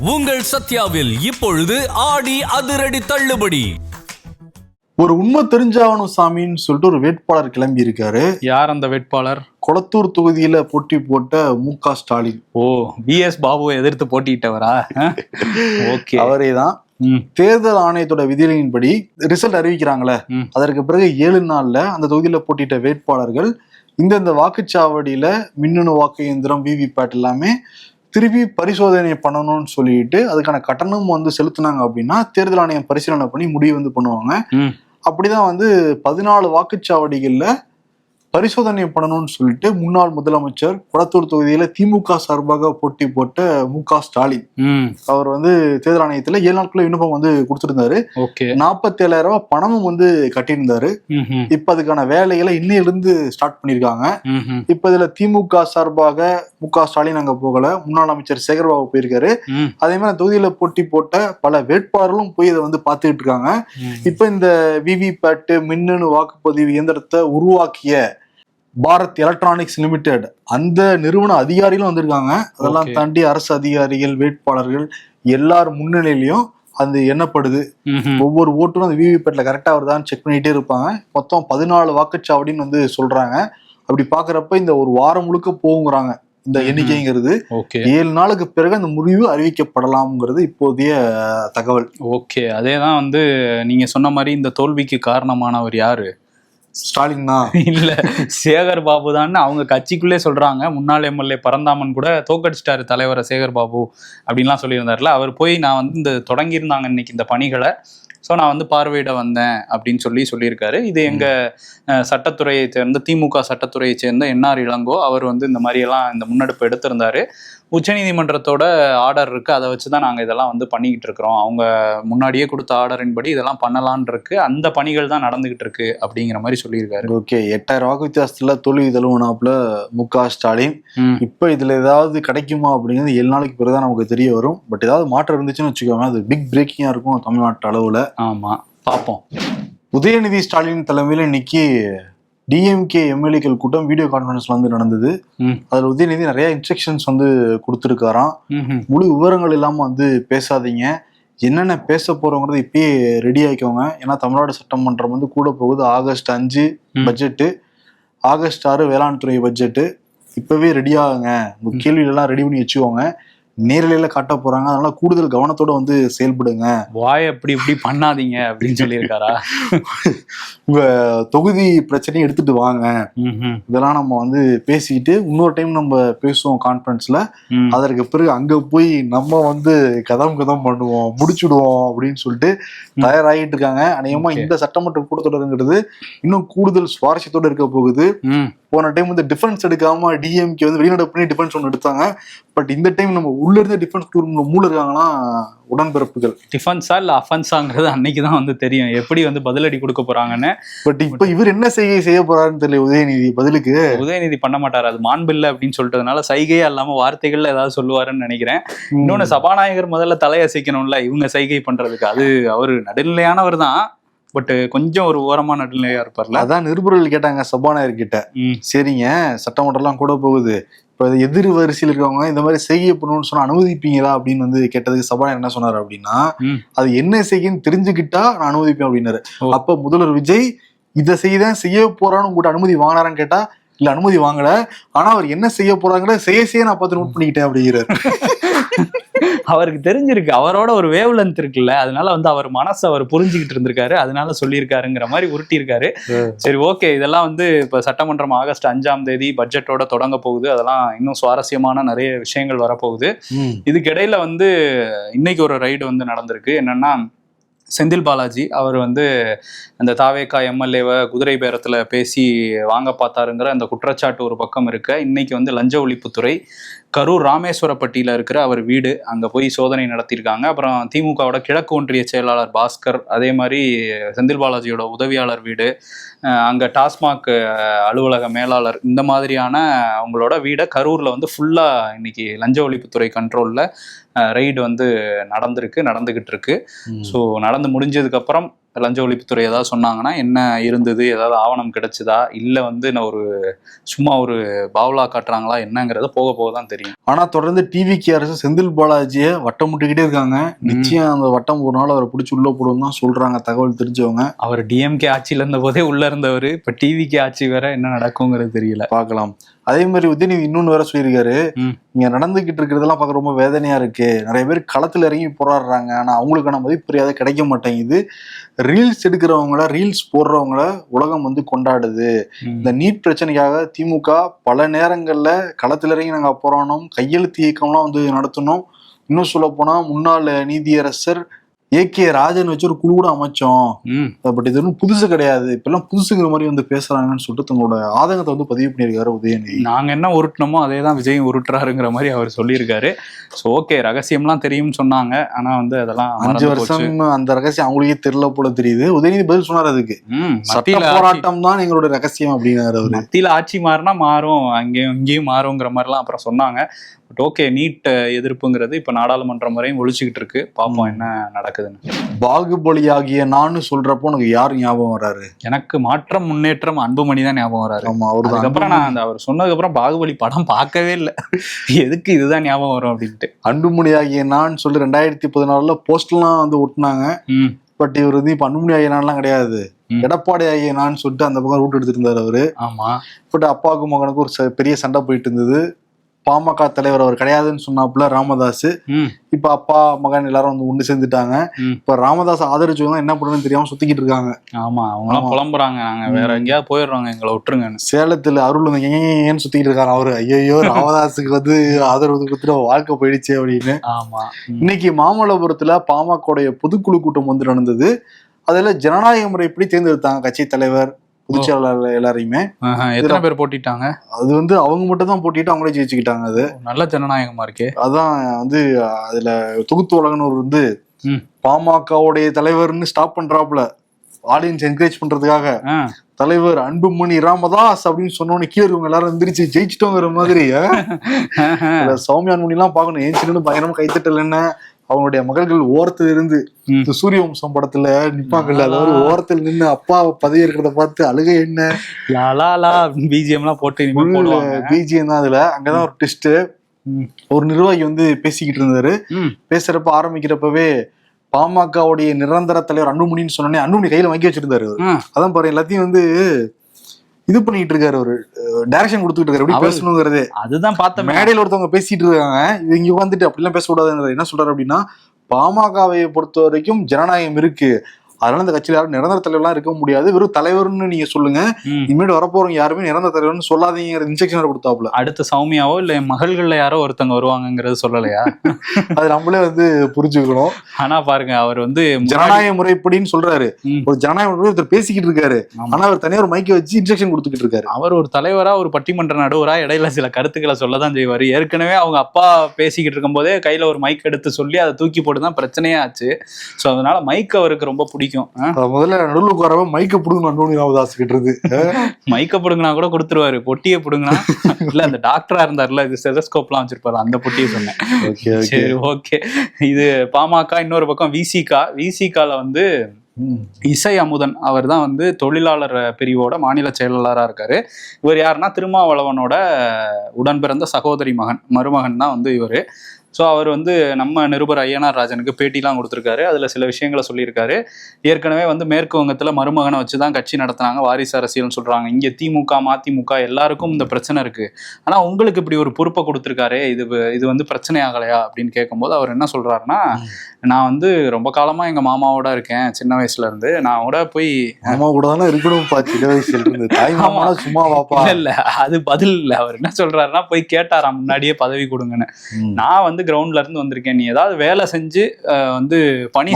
உங்கள் சத்யாவில் இப்பொழுது ஆடி அதிரடி தள்ளுபடி. ஒரு உண்மை தெரிஞ்சாவணும் சாமின்னு சொல்லிட்டு ஒரு வேட்பாளர் கிளம்பி இருக்காரு. யார் அந்த வேட்பாளர்? கொளத்தூர் தொகுதியில போட்டி போட்ட மு.க. ஸ்டாலின். ஓ, பிஎஸ் பாபுவை எதிர்த்து போட்டியிட்டவரா? ஓகே, அவரே தான். தேர்தல் ஆணையத்தோட விதிகளின்படி ரிசல்ட் அறிவிக்கிறாங்களே, அதற்கு பிறகு 7 நாள்ல அந்த தொகுதியில போட்டியிட்ட வேட்பாளர்கள் இந்தந்த வாக்குச்சாவடியில மின்னணு வாக்கு இயந்திரம் விவிபேட் எல்லாமே திருப்பி பரிசோதனை பண்ணணும்னு சொல்லிட்டு அதுக்கான கட்டணம் செலுத்தினாங்க அப்படின்னா தேர்தல் ஆணையம் பரிசீலனை பண்ணி முடிவு பண்ணுவாங்க. அப்படிதான் 14 வாக்குச்சாவடிகள்ல பரிசோதனை பண்ணணும்னு சொல்லிட்டு முன்னாள் முதலமைச்சர் கொளத்தூர் தொகுதியில திமுக சார்பாக போட்டி போட்ட மு.க. ஸ்டாலின் அவர் தேர்தல் ஆணையத்துல 7 நாட்குள்ள விண்ணப்பம் கொடுத்திருந்தாரு. 47,000 ரூபாய் பணமும் கட்டியிருந்தாரு. இப்ப அதுக்கான வேலைகளை இன்னையிலிருந்து ஸ்டார்ட் பண்ணிருக்காங்க. இப்ப இதுல திமுக சார்பாக மு.க. ஸ்டாலின் அங்க போகல, முன்னாள் அமைச்சர் சேகர்பாபு போயிருக்காரு. அதே மாதிரி தொகுதியில போட்டி போட்ட பல வேட்பாளர்களும் போய் இதை பார்த்துக்கிட்டு இருக்காங்க. இப்ப இந்த விவிபேட் மின்னணு வாக்குப்பதிவு இயந்திரத்தை உருவாக்கிய பாரத் எலக்ட்ரானிக்ஸ் லிமிடெட் அந்த நிறுவன அதிகாரிகளும் வந்திருக்காங்க. அதெல்லாம் தாண்டி அரசு அதிகாரிகள், வேட்பாளர்கள் எல்லார் முன்னிலையிலையும் அது எண்ணப்படுது. ஒவ்வொரு ஓட்டும் அந்த விவிபேட்ல கரெக்டா வருதான்னு செக் பண்ணிட்டே இருப்பாங்க. மொத்தம் 14 வாக்குச்சாவடின்னு சொல்றாங்க. அப்படி பாக்குறப்ப இந்த ஒரு வாரம் முழுக்க போகுங்கிறாங்க இந்த எண்ணிக்கைங்கிறது. 7 நாளுக்கு பிறகு அந்த முடிவு அறிவிக்கப்படலாம்ங்கிறது இப்போதைய தகவல். ஓகே, அதேதான் நீங்க சொன்ன மாதிரி இந்த தோல்விக்கு காரணமானவர் யாரு? ஸ்டாலின் தான். இல்ல, சேகர் பாபு தான் அவங்க கட்சிக்குள்ளே சொல்றாங்க. முன்னாள் எம்எல்ஏ பரந்தாமன் கூட தோக்கடிச்சிட்டாரு தலைவரை சேகர் பாபு அப்படின்லாம் சொல்லியிருந்தாருல. அவர் போய் நான் இந்த தொடங்கியிருந்தாங்க இன்னைக்கு இந்த பணிகளை, ஸோ நான் பார்வையிட வந்தேன் அப்படின்னு சொல்லியிருக்காரு. இது எங்க சட்டத்துறையை சேர்ந்த திமுக சட்டத்துறையை சேர்ந்த என்ஆர் இளங்கோ அவர் இந்த மாதிரியெல்லாம் இந்த முன்னெடுப்பு எடுத்திருந்தாரு. உச்சநீதிமன்றத்தோட ஆர்டர் இருக்கு, அதை வச்சுதான் நாங்க இதெல்லாம் பண்ணிக்கிட்டு இருக்கிறோம். அவங்க முன்னாடியே கொடுத்த ஆர்டரின் படி இதெல்லாம் பண்ணலான் இருக்கு, அந்த பணிகள் தான் நடந்துகிட்டு இருக்கு அப்படிங்கிற மாதிரி சொல்லியிருக்காரு. ஓகே, 8,000 வாக்கு வித்தியாசத்துல தோல்வி தழுவுனாப்புல மு.க. ஸ்டாலின். இப்ப இதுல ஏதாவது கிடைக்குமா அப்படிங்கிறது 7 நாளைக்கு பிறகுதான் நமக்கு தெரிய வரும். பட் ஏதாவது மாற்றம் இருந்துச்சுன்னு வச்சுக்கோங்க, அது பிக் பிரேக்கிங்கா இருக்கும் தமிழ்நாட்டு அளவுல. ஆமா, பார்ப்போம். உதயநிதி ஸ்டாலின் தலைமையில இன்னைக்கு டிஎம்கே எம்எல்ஏக்கள் கூட்டம் வீடியோ கான்பரன்ஸ்ல நடந்தது. அதுல உதயநிதி நிறைய இன்ஸ்ட்ரக்ஷன்ஸ் கொடுத்துருக்காராம். முழு விவரங்கள் இல்லாம பேசாதீங்க, என்னென்ன பேச போறோங்கிறத இப்பயே ரெடி ஆயிக்கோங்க. ஏன்னா தமிழ்நாடு சட்டமன்றம் கூட போகுது. ஆகஸ்ட் 5 பட்ஜெட்டு, ஆகஸ்ட் 6 வேளாண் துறை பட்ஜெட்டு. இப்பவே ரெடி ஆகுங்க, உங்க கேள்விகளெல்லாம் ரெடி பண்ணி வச்சுக்கோங்க. நேரலையில காட்ட போறாங்க, அதனால கூடுதல் கவனத்தோட செயல்படுங்க. வாய் அப்படி இப்படி பண்ணாதீங்க அப்படின்னு சொல்லியிருக்காரா? உங்க தொகுதி பிரச்சனையை எடுத்துட்டு வாங்க, இதெல்லாம் நம்ம பேசிட்டு இன்னொரு டைம் நம்ம பேசுவோம் கான்பரன்ஸ்ல. அதற்கு பிறகு அங்க போய் நம்ம கதம் பண்ணுவோம், முடிச்சுடுவோம் அப்படின்னு சொல்லிட்டு தயாராகிட்டு இருக்காங்க. அநேகமா இந்த சட்டமன்ற கூட்டத்தொடருங்கிறது இன்னும் கூடுதல் சுவாரஸ்யத்தோட இருக்க போகுது. போன டைம் டிஃபென்ஸ் எடுக்காம டிஎம்கே வெளிநடப்பு பண்ணி டிஃபென்ஸ் ஒன்று எடுத்தாங்க. பட் இந்த டைம் நம்ம உள்ள இருந்தே டிஃபென்ஸ் மூல இருக்காங்கன்னா உடன்பிறப்புகள். டிஃபென்ஸா இல்ல அஃபென்ஸாங்கிறது அன்னைக்குதான் தெரியும், எப்படி பதிலடி கொடுக்க போறாங்கன்னு. பட் இப்ப இவர் என்ன செய்ய போறாருன்னு தெரியல. உதயநிதி பண்ண மாட்டாரு, அது மாண்பில்லை அப்படின்னு சொல்லிட்டதுனால சைகையா இல்லாம வார்த்தைகள்ல ஏதாவது சொல்லுவாருன்னு நினைக்கிறேன். இன்னொன்னு, சபாநாயகர் முதல்ல தலையசைக்கணும்ல இவங்க சைகை பண்றதுக்கு. அது அவரு நடுநிலையானவர் தான், பட் கொஞ்சம் ஒரு ஓரமா நடுநிலையா இருப்பார்ல. அதான் நிருபர்கள் கேட்டாங்க சபாநாயகர் கிட்ட, சரிங்க சட்டமன்றம் எல்லாம் கூட போகுது, இப்ப எதிர் வரிசையில் இருக்கவங்க இந்த மாதிரி செய்கை பண்ணணும்னு சொன்னா அனுமதிப்பீங்களா அப்படின்னு கேட்டதுக்கு சபாநாயகர் என்ன சொன்னாரு அப்படின்னா, அது என்ன செய்கைன்னு தெரிஞ்சுக்கிட்டா நான் அனுமதிப்பேன் அப்படின்னாரு. அப்ப முதல்வர் விஜய் இதை செய்ய போறான்னு உங்கள்கிட்ட அனுமதி வாங்கினாரான்னு கேட்டா இல்ல அனுமதி வாங்கல, ஆனா அவர் என்ன செய்ய போறாங்கிற செய்ய நான் பார்த்து நோட் பண்ணிக்கிட்டேன் அப்படிங்கிறாரு. அவருக்கு தெரிஞ்சிருக்கு, அவரோட ஒரு வேவ் லென்த் இருக்குல்ல, அதனால அவர் மனசை அவர் புரிஞ்சுக்கிட்டு இருந்திருக்காரு, அதனால சொல்லியிருக்காருங்கிற மாதிரி உருட்டி இருக்காரு. சரி, ஓகே. இதெல்லாம் இப்ப சட்டமன்றம் ஆகஸ்ட் 5ஆம் தேதி பட்ஜெட்டோட தொடங்க போகுது. அதெல்லாம் இன்னும் சுவாரஸ்யமான நிறைய விஷயங்கள் வரப்போகுது. இதுக்கிடையில இன்னைக்கு ஒரு ரைடு நடந்திருக்கு. என்னன்னா, செந்தில் பாலாஜி அவர் அந்த தாவேகா எம்எல்ஏவை குதிரை பேரத்தில் பேசி வாங்க பார்த்தாருங்கிற அந்த குற்றச்சாட்டு ஒரு பக்கம் இருக்க, இன்னைக்கு லஞ்ச ஒழிப்புத்துறை கரூர் ராமேஸ்வரப்பட்டியில் இருக்கிற அவர் வீடு அங்கே போய் சோதனை நடத்தியிருக்காங்க. அப்புறம் திமுகவோட கிழக்கு ஒன்றிய செயலாளர் பாஸ்கர், அதே மாதிரி செந்தில் பாலாஜியோட உதவியாளர் வீடு, அங்கே டாஸ்மாக் அலுவலக மேலாளர், இந்த மாதிரியான அவங்களோட வீடை கரூரில் ஃபுல்லாக இன்னைக்கு லஞ்ச ஒழிப்புத்துறை கண்ட்ரோலில் ரைடு நடந்துகிட்டு இருக்கு. ஸோ நடந்து முடிஞ்சதுக்கப்புறம் லஞ்ச ஒழிப்புத்துறை ஏதாவது சொன்னாங்கன்னா என்ன இருந்தது, ஏதாவது ஆவணம் கிடைச்சதா, இல்லை வந்து நான் சும்மா ஒரு பாவலா காட்டுறாங்களா என்னங்கிறத போக போக தான் தெரியும். ஆனா தொடர்ந்து டிவிகே அரசு செந்தில் பாலாஜியை வட்டம் முட்டிக்கிட்டே இருக்காங்க. நிச்சயம் அந்த வட்டம் ஒரு நாள் அவரை பிடிச்சி உள்ள போடுவோம் தான் சொல்றாங்க தகவல் தெரிஞ்சவங்க. அவர் டிஎம்கே ஆட்சியில இருந்த போதே உள்ள இருந்தவர், இப்ப டிவிகே ஆட்சி வேற என்ன நடக்குங்கிறது தெரியல, பார்க்கலாம். அதே மாதிரி உதயநிதி இன்னொன்னு வேற சொல்லியிருக்காரு, இங்க நடந்துகிட்டு இருக்கிறதெல்லாம் பார்க்க ரொம்ப வேதனையா இருக்கு. நிறைய பேர் களத்துல இறங்கி போராடுறாங்க, ஆனா அவங்களுக்கான மதிப்புரியாதை கிடைக்க மாட்டேங்குது. ரீல்ஸ் எடுக்கிறவங்கள, ரீல்ஸ் போடுறவங்கள உலகம் வந்து கொண்டாடுது. இந்த நீட் பிரச்சனைக்காக திமுக பல நேரங்கள்ல களத்துல இறங்கி நாங்க போராடணும், கையெழுத்து இயக்கம்லாம் வந்து நடத்தணும். இன்னும் சொல்ல போனா முன்னாள் நீதியரசர் ஏகே ராஜன் வச்சு ஒரு குழு கூட அமைச்சோம். பட் இது ஒன்றும் புதுசு கிடையாது, இப்பெல்லாம் புதுசுங்கிற மாதிரி வந்து பேசுறாங்கன்னு சொல்லிட்டு தங்களோட ஆதங்கத்தை வந்து பதிவு பண்ணியிருக்காரு உதயநிதி. நாங்க என்ன உருட்டணுமோ அதே தான் விஜய் உருட்டுறாருங்கிற மாதிரி அவர் சொல்லியிருக்காரு. ஸோ ஓகே, ரகசியம்லாம் தெரியும்னு சொன்னாங்க, ஆனா வந்து அதெல்லாம் 5 வருஷம் அந்த ரகசியம் அவங்களுக்கே தெரியல போல தெரியுது. உதயநிதி பதில் சொன்னார், அதுக்கு போராட்டம் தான் எங்களோட ரகசியம் அப்படின்னாரு. அவர் மத்தியில ஆட்சி மாறினா மாறும், அங்கேயும் இங்கேயும் மாறுங்கிற மாதிரிலாம் அப்புறம் சொன்னாங்க. பட் ஓகே, நீட் எதிர்ப்புங்கிறது இப்ப நாடாளுமன்றம் வரையும் ஒழிச்சுக்கிட்டு இருக்கு, பார்ப்போம் என்ன நடக்குதுன்னு. பாகுபலி ஆகிய நான் சொல்றப்போ உனக்கு யாரு ஞாபகம் வராரு? எனக்கு மாற்றம் முன்னேற்றம் அன்புமணி தான் ஞாபகம் வராரு. அதுக்கப்புறம் நான் அந்த அவர் சொன்னதுக்கு அப்புறம் பாகுபலி படம் பார்க்கவே இல்லை, எதுக்கு இதுதான் ஞாபகம் வரும் அப்படின்ட்டு. அன்புமணி ஆகிய நான் சொல்லி 2014 போஸ்ட்லாம் வந்து ஒட்டினாங்க. பட் இவர் வந்து இப்ப அன்புமணி ஆகிய நான்லாம் கிடையாது, எடப்பாடி ஆகிய நான் சொல்லிட்டு அந்த பக்கம் ரூட் எடுத்துட்டு இருந்தாரு அவரு. ஆமா, பட் அப்பாவுக்கும் மகனுக்கும் ஒரு பெரிய சண்டை போயிட்டு இருந்தது. பாமக தலைவர் அவர் கிடையாதுன்னு சொன்னாப்புல ராமதாஸ். இப்ப அப்பா மகன் எல்லாரும் வந்து ஒண்ணு சேர்ந்துட்டாங்க. இப்ப ராமதாஸ் ஆதரிச்சவங்க என்ன பண்ணுன்னு தெரியாம சுத்திக்கிட்டு இருக்காங்க. ஆமா, அவங்க எல்லாம் புலம்புறாங்க, நாங்க வேற எங்கேயாவது போயிடுறோங்க, எங்களை விட்டுருங்க. சேலத்துல அருள் ஏன்னு சுத்திக்கிட்டு இருக்காரு அவரு. ஐயோ, ராமதாஸுக்கு வந்து ஆதரவு கொடுத்துட்டு வாழ்க்கை போயிடுச்சு அப்படின்னு. ஆமா, இன்னைக்கு மாமல்லபுரத்துல பாமகவுடைய பொதுக்குழு கூட்டம் வந்து நடந்தது. அதுல ஜனநாயக முறைப்படி தேர்ந்தெடுத்தாங்க கட்சி தலைவர், பொதுச்செயலாளர் எல்லாரையுமே. எத்தனை பேர் போட்டிட்டாங்க? அது வந்து அவங்க மட்டும் தான் போட்டிட்டு அவங்களே ஜெயிச்சுக்கிட்டாங்க. அது நல்ல ஜனநாயகமா இருக்கே. அதான் வந்து அதுல தொகுத்து வழங்கினவர் வந்து பாமகவுடைய தலைவர்னு ஸ்டாப் பண்றாப்புல, ஆடியன்ஸ் என்கரேஜ் பண்றதுக்காக. தலைவர் அன்புமணி ராமதாஸ் அப்படின்னு சொன்னோன்னு கீழே இருக்கவங்க எல்லாரும் எந்திரிச்சு ஜெயிச்சிட்டோங்கிற மாதிரி. சௌமியான் மணி எல்லாம் பாக்கணும், ஏன் சின்ன பயங்கரமா கைத்தட்டல் என்ன, அவங்களுடைய மகள்கள் ஓரத்துல இருந்து சூரிய வம்சம் படத்துல நிப்பாங்கல்ல, அதாவது ஓரத்துல நின்று அப்பா பதவி இருக்கிறத பார்த்து அழுகை என்ன பிஜிஎம் எல்லாம் போட்டு பிஜிஎம் தான். அதுல அங்கதான் ஒரு ட்விஸ்ட். ஒரு நிர்வாகி வந்து பேசிக்கிட்டு இருந்தாரு. பேசுறப்ப ஆரம்பிக்கிறப்பவே பாமகவுடைய நிரந்தர தலைவர் அன்புமணின்னு சொன்னோன்னே அன்புமணி கையில வாங்கி வச்சிருந்தாரு. அதான் பாரு, எல்லாத்தையும் வந்து இது பண்ணிட்டு இருக்காரு, ஒரு டைரக்ஷன் கொடுத்துட்டு இருக்காரு எப்படி பேசணுங்கிறது. அதுதான் பார்த்த மேடையில ஒருத்தவங்க பேசிட்டு இருக்காங்க, இங்க வந்துட்டு அப்படிலாம் பேசக்கூடாதுங்கிறது. என்ன சொல்றாரு அப்படின்னா, பாமகவை பொறுத்த வரைக்கும் ஜனநாயகம் இருக்கு, அதனால இந்த கட்சியில யாரும் நிரந்தர தலைவர்லாம் இருக்க முடியாது, வெறும் தலைவர்னு நீங்க சொல்லுங்க, இனிமேல் வரப்போறவங்க யாருமே நிரந்தர தலைவர்னு சொல்லாதீங்கிற இன்ஸ்ட்ரக்ஷன் கொடுத்தாப்புல. அடுத்த சௌமியாவோ இல்ல மகள்கள்ல யாரோ ஒருத்தங்க வருவாங்கிறது சொல்லலையா? அது நம்மளே வந்து புரிஞ்சுக்கணும். ஆனா பாருங்க, அவர் வந்து ஜனநாயக முறைப்படின்னு சொல்றாரு, ஒரு ஜனநாயக முறை ஒருத்தர் பேசிக்கிட்டு இருக்காரு, ஆனா அவர் தனியா ஒரு மைக்கை வச்சு இன்ஸ்ட்ரக்ஷன் கொடுத்துக்கிட்டு இருக்காரு. அவர் ஒரு தலைவரா, ஒரு பட்டிமன்ற நடுவரா இடையில சில கருத்துக்களை சொல்லதான் செய்வாரு. ஏற்கனவே அவங்க அப்பா பேசிக்கிட்டு இருக்கும் போதே கையில ஒரு மைக் எடுத்து சொல்லி அதை தூக்கி போட்டுதான் பிரச்சனையே ஆச்சு. சோ அதனால மைக் அவருக்கு ரொம்ப பிடிக்கும். முதல்ல நடுவில் உட்காரவ மைக்க புடுங்கணும், ராமதாஸ் கிட்ட இருந்து மைக்க புடுங்கினா கூட கொடுத்துருவாரு, பொட்டியை புடுங்கினா இல்ல அந்த டாக்டரா இருந்தாருல, இது ஸ்டெதஸ்கோப் எல்லாம் வச்சிருப்பாரு, அந்த பொட்டியை சொன்னேன். சரி ஓகே. இது பாமக. இன்னொரு பக்கம் விசிகால வந்து இசை அமுதன் அவர் தான் வந்து தொழிலாளர் பிரிவோட மாநில செயலாளராக இருக்காரு. இவர் யாருன்னா திருமாவளவனோட உடன் பிறந்த சகோதரி மருமகன் தான் வந்து இவர். ஸோ அவர் வந்து நம்ம நிருபர் ஐயனார் ராஜனுக்கு பேட்டிலாம் கொடுத்துருக்காரு. அதில் சில விஷயங்களை சொல்லியிருக்காரு. ஏற்கனவே வந்து மேற்கு வங்கத்தில் மருமகனை வச்சு தான் கட்சி நடத்துனாங்க, வாரிசு அரசியல்னு சொல்கிறாங்க. இங்கே திமுக மதிமுக எல்லாருக்கும் இந்த பிரச்சனை இருக்குது, ஆனால் உங்களுக்கு இப்படி ஒரு பொறுப்பை கொடுத்துருக்காரு, இது வந்து பிரச்சனை ஆகலையா அப்படின்னு கேட்கும்போது அவர் என்ன சொல்கிறாருன்னா, நான் வந்து ரொம்ப காலமாக எங்கள் மாமாவோட இருக்கேன், சின்ன வயசுலேருந்து. நான் கூட போய் மாமா கூட தானே இருக்கணும்ப்பா, சின்ன வயசுல இருந்து. தாய் மாமா சும்மா வாப்பா இல்லை, அது பதில் இல்லை. அவர் என்ன சொல்கிறாருன்னா, போய் கேட்டாராம் முன்னாடியே பதவி கொடுங்கன்னு. நான் வந்து கிரவுண்ட்ல இருந்து வந்திருக்கேன், நீ ஏதாவது வேலை செஞ்சு வந்து பணி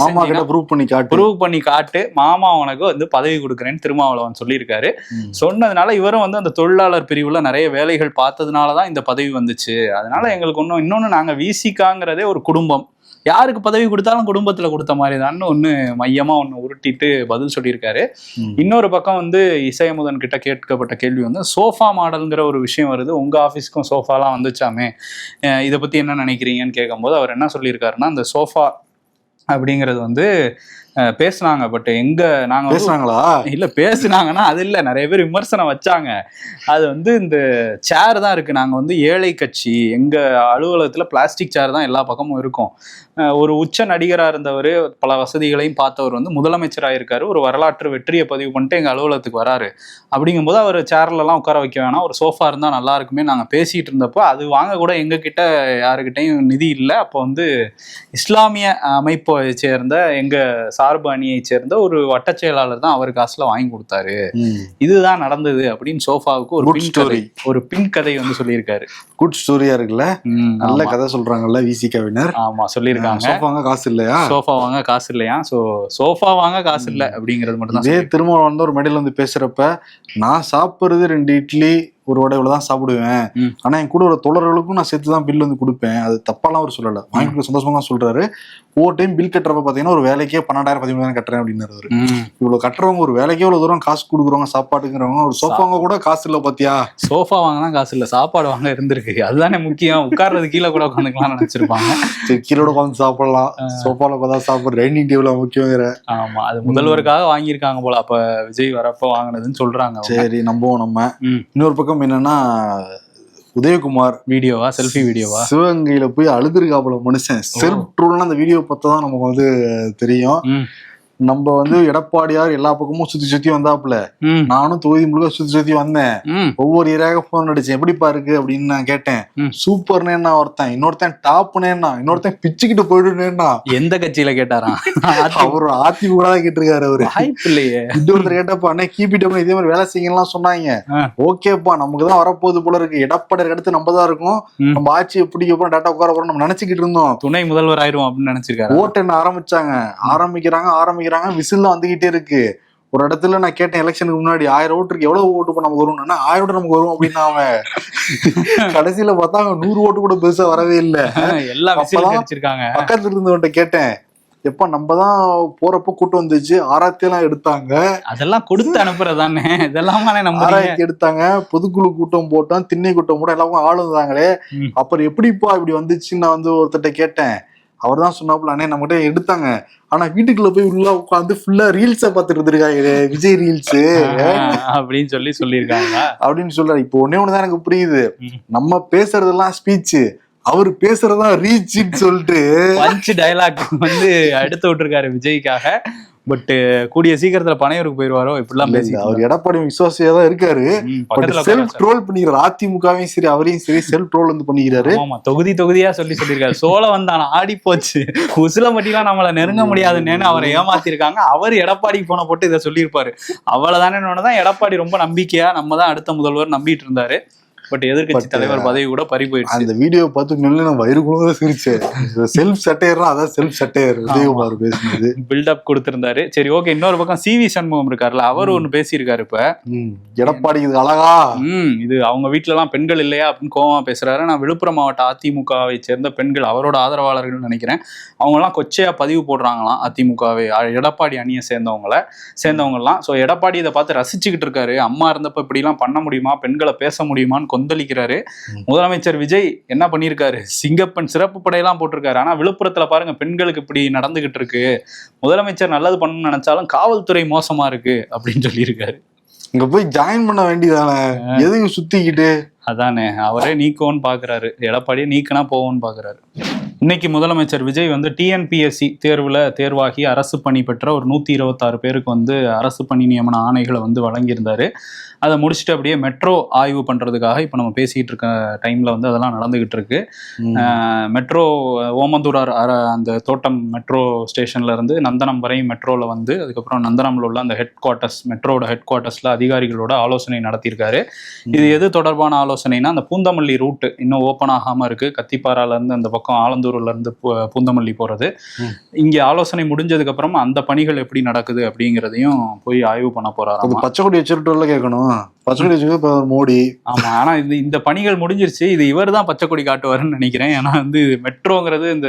ப்ரூவ் பண்ணி காட்டு, மாமா உனக்கு வந்து பதவி கொடுக்குறேன்னு திருமாவளவன் சொல்லியிருக்காரு. சொன்னதுனால இவரும் வந்து அந்த தொழிலாளர் பிரிவுல நிறைய வேலைகள் பார்த்ததுனாலதான் இந்த பதவி வந்துச்சு. அதனால எங்களுக்கு இன்னொன்னு நாங்க விசிகாங்கிறதே ஒரு குடும்பம், யாருக்கு பதவி கொடுத்தாலும் குடும்பத்துல கொடுத்த மாதிரி தான் ஒண்ணு மையமா ஒண்ணு உருட்டிட்டு பதில் சொல்லியிருக்காரு. இன்னொரு பக்கம் வந்து இசையமுதன் கிட்ட கேட்கப்பட்ட கேள்வி வந்து சோஃபா மாடல்ங்கிற ஒரு விஷயம் வருது, உங்க ஆபீஸ்க்கும் சோஃபாலாம் வந்துச்சாமே, இதை பத்தி என்ன நினைக்கிறீங்கன்னு கேட்கும்போது அவர் என்ன சொல்லியிருக்காருன்னா, அந்த சோஃபா அப்படிங்கிறது வந்து பேசுனாங்க. பட் எங்க நாங்க பேசுனாங்களா? இல்ல பேசுனாங்கன்னா அது இல்ல, நிறைய பேர் விமர்சனம் வச்சாங்க. அது வந்து இந்த சேர் தான் இருக்கு. நாங்க வந்து ஏழை கட்சி, எங்க அலுவலகத்துல பிளாஸ்டிக் சேர் தான் எல்லா பக்கமும் இருக்கும். ஒரு உச்ச நடிகரா இருந்தவர், பல வசதிகளையும் பார்த்தவர் வந்து முதலமைச்சராக இருக்காரு. ஒரு வரலாற்று வெற்றியை பதிவு பண்ணிட்டு எங்க அலுவலகத்துக்கு வராரு. அப்படிங்கும்போது அவர் சேர்ல எல்லாம் உட்கார வைக்க வேணாம், ஒரு சோஃபா இருந்தா நல்லா இருக்குமே நாங்க பேசிட்டு இருந்தப்போ, அது வாங்க கூட எங்க கிட்ட யாருக்கிட்டையும் நிதி இல்லை. அப்போ வந்து இஸ்லாமிய அமைப்பை சேர்ந்த எங்க சார்பு அணியை சேர்ந்த ஒரு வட்ட செயலாளர் தான் அவர் காசுல வாங்கி கொடுத்தாரு, இதுதான் நடந்தது அப்படின்னு சோஃபாவுக்கு ஒரு பின் கதை வந்து சொல்லியிருக்காரு. குட் ஸ்டோரியா இருக்குல்ல, நல்ல கதை சொல்றாங்கல்ல விசிகவினர். ஆமா சொல்லியிருக்காங்க. சோஃபா வாங்க காசு இல்லையா, சோஃபா வாங்க காசு இல்லையா, சோஃபா வாங்க காசு இல்லை அப்படிங்கிறது மட்டும் தான். இதே திருமணம் வந்து ஒரு மேடையில வந்து பேசுறப்ப, நான் சாப்பிடுறது 2 இட்லி ஒரு வடையில தான் சாப்பிடுவேன், ஆனா என் கூட ஒரு தோழர்களுக்கும் நான் சேர்த்து தான் பில் வந்து கொடுப்பேன், அது தப்பாலாம் அவர் சொல்லல, வாங்கி கொடுக்க சந்தோஷமா தான் சொல்றாரு. ஒவ்வொரு டைம் பில் கட்டுறப்ப பாத்தீங்கன்னா ஒரு வேலைக்கே 12,000 13,000 கட்டுறேன் அப்படின்னு. இவ்வளவு கட்டுறவங்க ஒரு வேலைக்கே இவ்வளவு தூரம் காசு கொடுக்குறவங்க, சாப்பாட்டுங்கிறவங்க, ஒரு சோஃபாங்க கூட காசு இல்ல பாத்தியா. சோஃபா வாங்கலாம் காசு இல்ல, சாப்பாடு வாங்க இருந்திருக்கு, அதுதானே முக்கியம். உட்கார்றது கீழே கூட உட்காந்துக்கலாம் நினைச்சிருப்பாங்க. கீழே உட்காந்து சாப்பிடலாம், சோஃபால உட்காந்து சாப்பிடுற டைனிங் டேபிள் முக்கியம். ஆமா, அது முதல்வருக்காக வாங்கியிருக்காங்க போல, அப்ப விஜய் வரப்ப வாங்கினதுன்னு சொல்றாங்க. சரி நம்புவோம் நம்ம. இன்னொரு பக்கம் என்னன்னா, உதயகுமார் வீடியோவா, செல்ஃபி வீடியோவா, சிவகங்கையில போய் அழுதுருக்காப்புல மனுஷன். செல்ஃப் ட்ரோல்னா அந்த வீடியோ பார்த்ததான் நமக்கு வந்து தெரியும். நம்ம வந்து எடப்பாடியார் எல்லா பக்கமும் சுத்தி சுத்தி வந்தாப்புல, நானும் தொகுதி முழுக்க சுத்தி சுத்தி வந்தேன், ஒவ்வொரு ஏரியாக போன் அடிச்சேன், எப்படிப்பா இருக்கு அப்படின்னு நான் கேட்டேன். சூப்பர்னேன்னா ஒருத்தன், இன்னொருத்தன் டாப்னேன்னா, இன்னொருத்தன் பிச்சுக்கிட்டு போயிடுனேன்னா. எந்த கட்சியில கேட்டாராம்? அவரு அதிமுக தான் கேட்டிருக்காரு அவரு. இல்லையே, இன்னொருத்தர் கேட்டப்பா அண்ணே கீபிட்ட இதே மாதிரி வேலை செய்யலாம் சொன்னாங்க. ஓகேப்பா நமக்குதான் வரப்போகுது போல இருக்கு, எடப்பாடி அடுத்து நம்ம தான் இருக்கும், நம்ம ஆட்சியை பிடிக்க போறோம், டேட்டா உட்கார போறோம் நம்ம நினைச்சுக்கிட்டு இருந்தோம். துணை முதல்வர் ஆயிரும் அப்படின்னு நினைச்சிருக்காரு. ஓட்டு என்ன ஆரம்பிக்கிறாங்க விசில் வந்துகிட்டே இருக்கு. ஒரு இடத்துல நான் கேட்டேன், எலெக்ஷனுக்கு முன்னாடி 1000 ஓட்டு இருக்கு, எவ்வளவு ஓட்டு நமக்கு வரும், 1000 ஓட்டு நமக்கு வரும் அப்படின்னு. அவன் கடைசியில பார்த்தா 100 ஓட்டு கூட பெருசா வரவே இல்லை. எல்லாம் பக்கத்துல இருந்தவன்ட்ட கேட்டேன், எப்ப நம்ம தான் போறப்ப கூட்டம் வந்துச்சு, ஆராய்ச்சி எல்லாம் எடுத்தாங்க, அதெல்லாம் கொடுத்து அனுப்புறதானே, இதெல்லாம் ஆராய்ச்சி எடுத்தாங்க, பொதுக்குழு கூட்டம் போட்டோம், திண்ணை கூட்டம் போட்டோம், எல்லாமே ஆளுந்தாங்களே, அப்புறம் எப்படிப்பா இப்படி வந்துச்சுன்னு நான் வந்து ஒருத்தட்ட கேட்டேன். அவர் தான் சொன்னாப்புல, அண்ணே நம்மகிட்ட எடுத்தாங்க, ஆனா வீட்டுக்குள்ள போய் உள்ள உட்காந்து ஃபுல்லா ரீல்ஸ பாத்துட்டு இருந்திருக்காங்க, விஜய் ரீல்ஸ் அப்படின்னு சொல்லியிருக்காங்க அப்படின்னு சொல்றாரு. இப்போ ஒண்ணேதான் எனக்கு புரியுது, நம்ம பேசுறதெல்லாம் ஸ்பீச், அவரு பேசுறதா ரீச்ன்னு சொல்லிட்டு பஞ்ச் டயலாக் வந்து எடுத்து விட்டுருக்காரு விஜய்க்காக. பட் கூடிய சீக்கிரத்துல பனையூருக்கு போயிருவாரோ இப்படிலாம் பேசி. அவர் எடப்பாடி விசுவாசியா தான் இருக்காரு, செல்ஃப் ட்ரோல் பண்ணிக்கிறாரு. அதிமுகவையும் சரி அவரையும் சரி செல்ஃப் ட்ரோல் வந்து பண்ணிக்கிறாரு. ஆமா, தொகுதியா சொல்லியிருக்காரு. சோழ வந்தான் ஆடி போச்சு, உசிலம்பட்டிலாம் நம்மள நெருங்க முடியாதுன்னு அவரை ஏமாத்திருக்காங்க. அவர் எடப்பாடிக்கு போன போட்டு இதை சொல்லியிருப்பாரு. அவ்வளவுதானே எடப்பாடி ரொம்ப நம்பிக்கையா நம்ம தான் அடுத்த முதல்வர் நம்பிட்டு இருந்தாரு. பட் எதிர்கட்சி தலைவர் பதவி கூட பறி போயிடுச்சு. அந்த வீடியோ பார்த்து நான் வயிறு கூட சிரிச்சேன். செல்ஃப் சட்டையர்னா அதான் செல்ஃப் சட்டையர் உதயகுமார் பேசினது, பில்டப் கொடுத்திருந்தாரு. சரி ஓகே, இன்னொரு பக்கம் சிவி சண்முகம் இருக்காருல்ல, அவர் ஒண்ணு பேசியிருக்காரு. இப்ப எடப்பாடி இது அழகா, இது அவங்க வீட்டுல எல்லாம் பெண்கள் இல்லையா அப்படின்னு கோவமா பேசுறாரு. நான் விழுப்புரம் மாவட்ட அதிமுகவை சேர்ந்த பெண்கள், அவரோட ஆதரவாளர்கள் நினைக்கிறேன், அவங்க எல்லாம் கொச்சையா பதிவு போடுறாங்களாம் அதிமுகவை, எடப்பாடி அணியை சேர்ந்தவங்கலாம். ஸோ எடப்பாடி இதை பார்த்து ரசிச்சுக்கிட்டு இருக்காரு. அம்மா இருந்தப்ப இப்படி எல்லாம் பண்ண முடியுமா, பெண்களை பேச முடியுமான்னு கொந்தளிக்கிறாரு. முதலமைச்சர் விஜய் என்ன பண்ணிருக்காரு, சிங்கப்பெண் சிறப்பு படையெல்லாம் போட்டிருக்காரு. ஆனா விழுப்புரத்துல பாருங்க, பெண்களுக்கு இப்படி நடந்துகிட்டு இருக்கு, முதலமைச்சர் நல்லது பண்ணணும்னு நினைச்சாலும் காவல்துறை மோசமா இருக்கு அப்படின்னு சொல்லியிருக்காரு. இங்க போய் ஜாயின் பண்ண வேண்டியதானே, எதுக்கு சுத்திக்கிட்டு. அதானே, அவரே நீக்குவோன்னு பாக்குறாரு, எடப்பாடியே நீக்கினா போவோன்னு பாக்குறாரு. இன்னைக்கு முதலமைச்சர் விஜய் வந்து டிஎன்பிஎஸ்சி தேர்வாகி அரசு பணி பெற்ற ஒரு 126 பேருக்கு வந்து அரசு பணி நியமன ஆணைகளை வந்து வழங்கியிருந்தாரு. அதை முடிச்சுட்டு அப்படியே மெட்ரோ ஆய்வு பண்றதுக்காக இப்போ நம்ம பேசிட்டு இருக்க டைம்ல வந்து அதெல்லாம் நடந்துகிட்டு இருக்கு. மெட்ரோ ஓமந்தூரார் அந்த தோட்டம் மெட்ரோ ஸ்டேஷன்ல இருந்து நந்தனம் வரை மெட்ரோல வந்து, அதுக்கப்புறம் நந்தனம்ல உள்ள அந்த மெட்ரோட ஹெட் குவார்ட்டர்ஸ்ல அதிகாரிகளோட ஆலோசனை நடத்தியிருக்காரு. இது எது தொடர்பான ஆலோசனைனா, அந்த பூந்தமல்லி ரூட் இன்னும் ஓப்பன் ஆகாம இருக்கு, கத்திப்பாரால இருந்து அந்த பக்கம் ஆலந்தூர்ல இருந்து பூந்தமல்லி போறது. இங்க ஆலோசனை முடிஞ்சதுக்கு அப்புறம் அந்த பணிகள் எப்படி நடக்குது அப்படிங்கிறதையும் போய் ஆய்வு பண்ண போறாரு. பச்சைக்கொடி வச்சுட்டு கேட்கணும், பச்சைக்கொடி வச்சுக்க பிரதமர் மோடி. ஆமா, ஆனா இந்த பணிகள் முடிஞ்சிருச்சு. இது இவர் தான் பச்சை கொடி காட்டுவாருன்னு நினைக்கிறேன். ஏன்னா வந்து மெட்ரோங்கிறது இந்த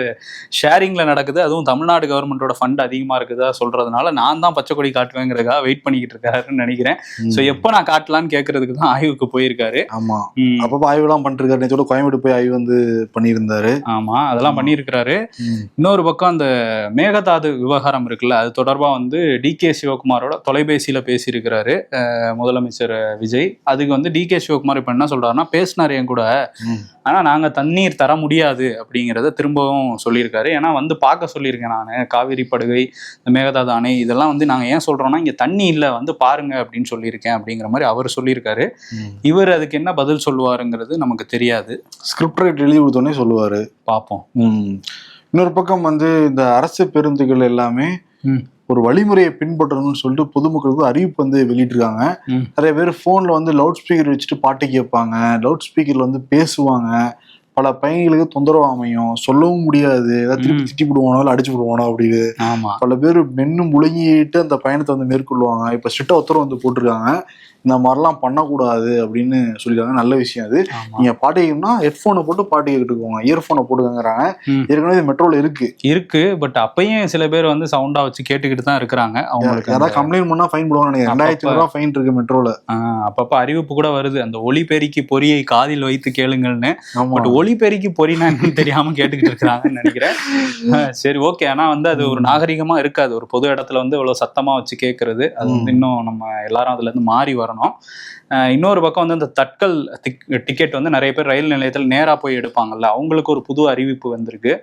ஷேரிங்ல நடக்குது, அதுவும் தமிழ்நாடு கவர்மெண்டோட ஃபண்ட் அதிகமா இருக்குதா சொல்றதுனால நான் தான் பச்சை கொடி காட்டுவேங்கிறதுக்காக வெயிட் பண்ணிக்கிட்டு இருக்காருன்னு நினைக்கிறேன். சோ எப்ப நான் காட்டலான்னு கேட்கறதுக்கு தான் ஆய்வுக்கு போயிருக்காரு. ஆமா, அப்பப்ப ஆய்வு எல்லாம் பண்ணிருக்காரு. நேற்று கோயம்பேடு போய் ஆய்வு வந்து பண்ணியிருந்தாரு. ஆமா, அதெல்லாம் பண்ணியிருக்கிறாரு. இன்னொரு பக்கம் அந்த மேகதாது விவகாரம் இருக்குல்ல, அது தொடர்பா வந்து DK சிவகுமாரோட தொலைபேசியில பேசியிருக்கிறாரு முதலமைச்சர் விஜய். அதுக்கு வந்து DK சிவகுமார் இப்ப என்ன சொல்றாருன்னா, பேசினாரு என் கூட, ஆனா நாங்க தண்ணீர் தர முடியாது அப்படிங்கிறத திரும்பவும் சொல்லியிருக்காரு. ஏன்னா வந்து பார்க்க சொல்லியிருக்கேன் நான், காவிரி படுகை, இந்த மேகதாது அணை, இதெல்லாம் வந்து நாங்க ஏன் சொல்றோம்னா இங்க தண்ணி இல்லை, வந்து பாருங்க அப்படின்னு சொல்லியிருக்கேன் அப்படிங்கிற மாதிரி அவர் சொல்லியிருக்காரு. இவர் அதுக்கு என்ன பதில் சொல்லுவாருங்கிறது நமக்கு தெரியாது. ஸ்கிரிப்ட் ரைட் எழுதி கொடுத்தோன்னே சொல்லுவாரு, பார்ப்போம். இன்னொரு பக்கம் வந்து இந்த அரசு பேருந்துகள் எல்லாமே ஒரு வழிமுறையை பின்பற்றணும்னு சொல்லிட்டு பொதுமக்களுக்கு அறிவிப்பு வந்து வெளியிட்டிருக்காங்க. நிறைய பேர் போன்ல வந்து லவுட் ஸ்பீக்கர் வச்சுட்டு பாட்டு கேட்பாங்க, லவுட் ஸ்பீக்கர்ல வந்து பேசுவாங்க. பல பயணிகளுக்கு தொந்தரவு அமையும், சொல்லவும் முடியாது, ஏதாவது திருப்பி திட்டி விடுவானோ இல்லை அடிச்சு விடுவானோ அப்படின்னு. பல பேர் மென்னு முழுங்கிட்டு அந்த பயணத்தை வந்து மேற்கொள்வாங்க. இப்ப ஸ்ட்ரிக்டா உத்தரவு வந்து போட்டிருக்காங்க, இந்த மாதிரிலாம் பண்ணக்கூடாது அப்படின்னு சொல்லியிருக்காங்க. நல்ல விஷயம் அது. நீங்க பாட்டு கேட்கணும்னா ஹெட்ஃபோனை போட்டு பாட்டு கேட்டுக்கோங்க, இயர்ஃபோனை போட்டுக்கங்கிறாங்க. ஏற்கனவே மெட்ரோல இருக்கு. பட் அப்பயும் சில பேர் வந்து சவுண்டா வச்சு கேட்டுக்கிட்டு தான் இருக்கிறாங்க. அவங்களுக்கு ஏதாவது கம்ப்ளைண்ட் பண்ணா ஃபைன் போடுவாங்க. 2000 ரூபாய் ஃபைன் இருக்கு மெட்ரோல. அப்பப்ப அறிவிப்பு கூட வருது, அந்த ஒலிபெருக்கி பொறியை காதில் வைத்து கேளுங்கள்னு. பட் ஒலிபெருக்கி பொறினா என்னன்னு தெரியாம கேட்டுக்கிட்டு இருக்கிறாங்கன்னு நினைக்கிறேன். சரி, ஓகே. ஆனா வந்து அது ஒரு நாகரிகமா இருக்காது, ஒரு பொது இடத்துல வந்து இவ்வளவு சத்தமா வச்சு கேட்கறது. அது வந்து இன்னும் நம்ம எல்லாரும் அதுல இருந்து மாறி வரணும். இன்னொரு பக்கம் வந்து இந்த தட்கல் டிக்கெட் வந்து நிறைய பேர் ரயில் நிலையத்தில் நேரா போய் எடுப்பாங்கல்ல, அவங்களுக்கு ஒரு புது அறிவிப்பு வந்திருக்கு.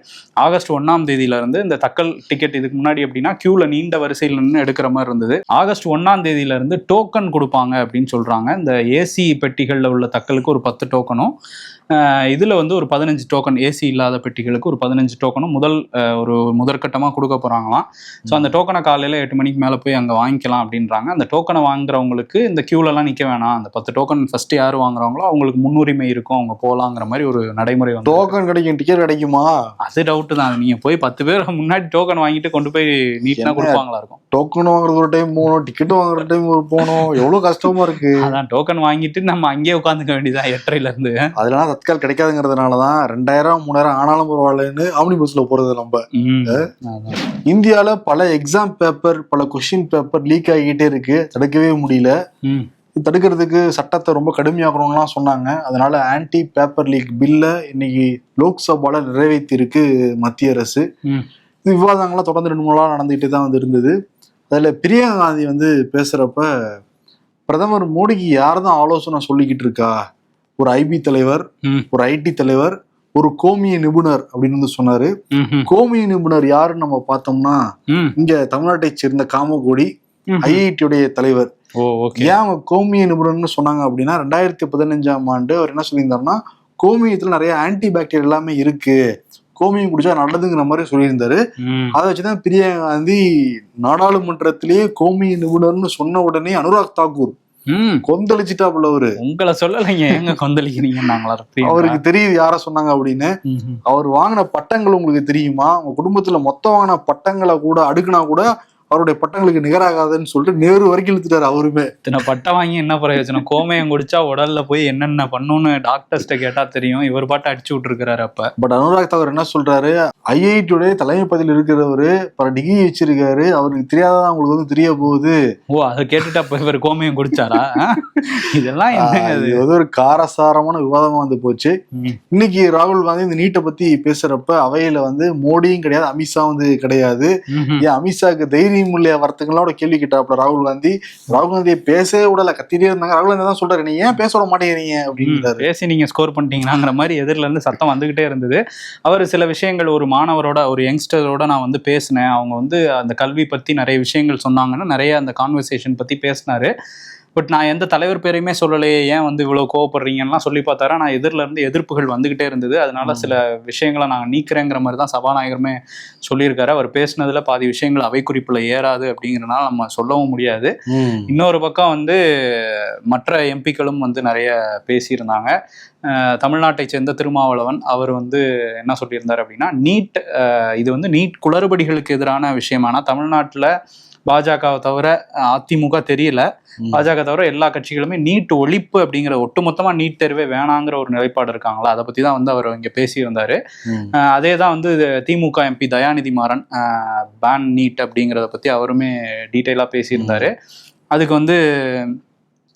ஆகஸ்ட் 1ஆம் தேதியில இருந்து இந்த தட்கல் டிக்கெட், இதுக்கு முன்னாடி எப்படின்னா கியூல நீண்ட வரிசையில் நின்று எடுக்கிற மாதிரி இருந்தது. ஆகஸ்ட் 1ஆம் தேதியில இருந்து டோக்கன் கொடுப்பாங்க அப்படின்னு சொல்றாங்க. இந்த ஏசி பெட்டிகள்ல உள்ள தட்கலுக்கு ஒரு 10 டோக்கனும், இதுல வந்து ஒரு 15 டோக்கன், ஏசி இல்லாத பெட்டிகளுக்கு ஒரு 15 டோக்கனும் ஒரு முதற்கட்டமா கொடுக்க போறாங்களாம். ஸோ அந்த டோக்கனை காலையில 8 மணிக்கு மேல போய் அங்க வாங்கிக்கலாம் அப்படின்றாங்க. அந்த டோக்கனை வாங்குறவங்களுக்கு இந்த கியூல எல்லாம் நிக்க வேணாம், அந்த 10 டோக்கன் ஃபர்ஸ்ட் யாரு வாங்குறாங்களோ அவங்களுக்கு முன்னுரிமை இருக்கும், அவங்க போலாங்கிற மாதிரி ஒரு நடைமுறை வந்து. டோக்கன் கிடைக்கும், டிக்கெட் கிடைக்குமா? அது டவுட் தான். நீங்க போய் 10 பேர் முன்னாடி டோக்கன் வாங்கிட்டு கொண்டு போய் நீட்டா கொடுப்பாங்களா இருக்கும்? டோக்கன் வாங்குறது ஒரு டைம் போகணும், டிக்கெட் வாங்குற டைம் போகணும், எவ்வளவு கஷ்டமா இருக்கு. அதான் டோக்கன் வாங்கிட்டு நம்ம அங்கேயே உட்காந்துக்க வேண்டியதான் 8:30ல இருந்து. அதெல்லாம் தற்கால் கிடைக்காதுங்கிறதுனாலதான் 2000 3000 ஆனாலும் பரவாயில்லன்னு ஆம்னி பஸ்ல போறது. நம்ம இந்தியால பல எக்ஸாம் பேப்பர், பல கொஸ்டின் பேப்பர் லீக் ஆகிட்டே இருக்கு, தடுக்கவே முடியல. தடுக்கிறதுக்கு சட்டத்தை ரொம்ப கடுமையாக்கணும்லாம் சொன்னாங்க. அதனால ஆன்டி பேப்பர் லீக் பில்ல இன்னைக்கு லோக்சபால நிறைவேற்றிருக்கு மத்திய அரசு. விவாதங்கள்லாம் தொடர்ந்து 2-3 நாள் நடந்துகிட்டே தான் வந்து இருந்தது. அதுல பிரியங்கா காந்தி வந்து பேசுறப்ப, பிரதமர் மோடிக்கு யார்தான் ஆலோசனை சொல்லிக்கிட்டு இருக்கா? ஒரு IB தலைவர், ஒரு IT தலைவர், ஒரு கோமிய நிபுணர் அப்படின்னு வந்து சொன்னாரு. கோமிய நிபுணர் யாருன்னு நம்ம பார்த்தோம்னா, இங்க தமிழ்நாட்டை சேர்ந்த காமகோடி, IIT தலைவர். ஏன் அவங்க கோமிய நிபுணர்னு சொன்னாங்க அப்படின்னா, 2015ஆம் ஆண்டு அவர் என்ன சொல்லியிருந்தாருன்னா, கோமியத்துல நிறைய ஆன்டி பாக்டீரியா எல்லாமே இருக்கு, கோமியம் குடிச்சா நல்லதுங்கிற மாதிரி சொல்லியிருந்தாரு. அதை வச்சுதான் பிரியங்கா காந்தி நாடாளுமன்றத்திலேயே கோமிய நிபுணர்னு சொன்ன உடனே அனுராக் தாக்கூர் கொந்தளிச்சுட்டாப்புல. அவரு உங்களை சொல்லலைங்க, எங்க கொந்தளிக்கிறீங்க? அவருக்கு தெரியுது யார சொன்னாங்க அப்படின்னு. அவர் வாங்கின பட்டங்கள் உங்களுக்கு தெரியுமா? உங்க குடும்பத்துல மொத்தம் வாங்கின பட்டங்களை கூட அடுக்குனா கூட அவருடைய பட்டங்களுக்கு நிகராகாதுன்னு சொல்லிட்டு நேரு வரைக்கும் இழுத்துட்டாரு. அவருமே இத்தனை பட்டம் வாங்கி என்ன பிரயோஜனம்? கோமயம் குடிச்சா உடல்ல போய் என்னென்ன பண்ணுன்னு டாக்டர்ஸ்ட கேட்டா தெரியும், இவர் பாட்டு அடிச்சு விட்டுருக்காரு. அப்ப பட் அனுராக் தாக்கூர் என்ன சொல்றாரு, IIT தலைமை பதவியில் இருக்கிறவரு, பல டிகிரி வச்சிருக்காரு, அவருக்கு தெரியாதான் உங்களுக்கு வந்து தெரிய போகுது. அதை கேட்டுட்டா இவர் கோமயம் குடிச்சாரா? இதெல்லாம் இது ஒரு காரசாரமான விவாதமா வந்து போச்சு. இன்னைக்கு ராகுல் காந்தி இந்த நீட்டை பத்தி பேசுறப்ப அவையில வந்து மோடியும் கிடையாது, அமித்ஷா வந்து கிடையாது. ஏன் அமித்ஷாக்கு தைரியம் இல்லையா வரத்துங்களோட கேள்வி கேட்டாப்புல ராகுல் காந்தியை பேசவே விடல, கத்திட்டே இருந்தாங்க. ராகுல் காந்தி தான் சொல்றாரு, நீ ஏன் பேச விட மாட்டேங்கிறீங்க அப்படின்னு. பேசி நீங்க ஸ்கோர் பண்ணிட்டீங்களாங்கிற மாதிரி எதிரில இருந்து சத்தம் வந்துகிட்டே இருந்தது. அவர் சில விஷயங்கள், ஒரு மாணவரோட, ஒரு யங்ஸ்டரோட நான் வந்து பேசினேன், அவங்க வந்து அந்த கல்வி பத்தி நிறைய விஷயங்கள் சொன்னாங்கன்னு நிறைய அந்த கான்வர்சேஷன் பத்தி பேசினாரு. பட் நான் எந்த தலைவர் பேரையுமே சொல்லலையே, ஏன் வந்து இவ்வளவு கோவப்படுறீங்கலாம் சொல்லி பார்த்தாரா. நான் எதிரில இருந்து எதிர்ப்புகள் வந்துகிட்டே இருந்தது. அதனால சில விஷயங்களை நான் நீக்கிறேங்கிற மாதிரி தான் சபாநாயகருமே சொல்லியிருக்காரு. அவர் பேசினதுல பாதி விஷயங்கள் அவை குறிப்புல ஏறாது அப்படிங்கிறனால நம்ம சொல்லவும் முடியாது. இன்னொரு பக்கம் வந்து மற்ற எம்பிக்களும் வந்து நிறைய பேசியிருந்தாங்க. தமிழ்நாட்டை சேர்ந்த திருமாவளவன் அவர் வந்து என்ன சொல்லியிருந்தார் அப்படின்னா, நீட் இது வந்து நீட் குளறுபடிகளுக்கு எதிரான விஷயம். ஆனால் தமிழ்நாட்டில் பாஜகவை தவிர அதிமுக தெரியல, பாஜக தவிர எல்லா கட்சிகளுமே நீட் ஒழிப்பு அப்படிங்கிற ஒட்டுமொத்தமா நீட் தேர்வே வேணாங்கிற ஒரு நிலைப்பாடு இருக்காங்களா, அதை பத்தி தான் வந்து அவர் இங்க பேசியிருந்தாரு. அதே தான் வந்து DMK MP Dayanidhi Maran ban NEET அப்படிங்கிறத பத்தி அவருமே டீட்டெயிலா பேசியிருந்தாரு. அதுக்கு வந்து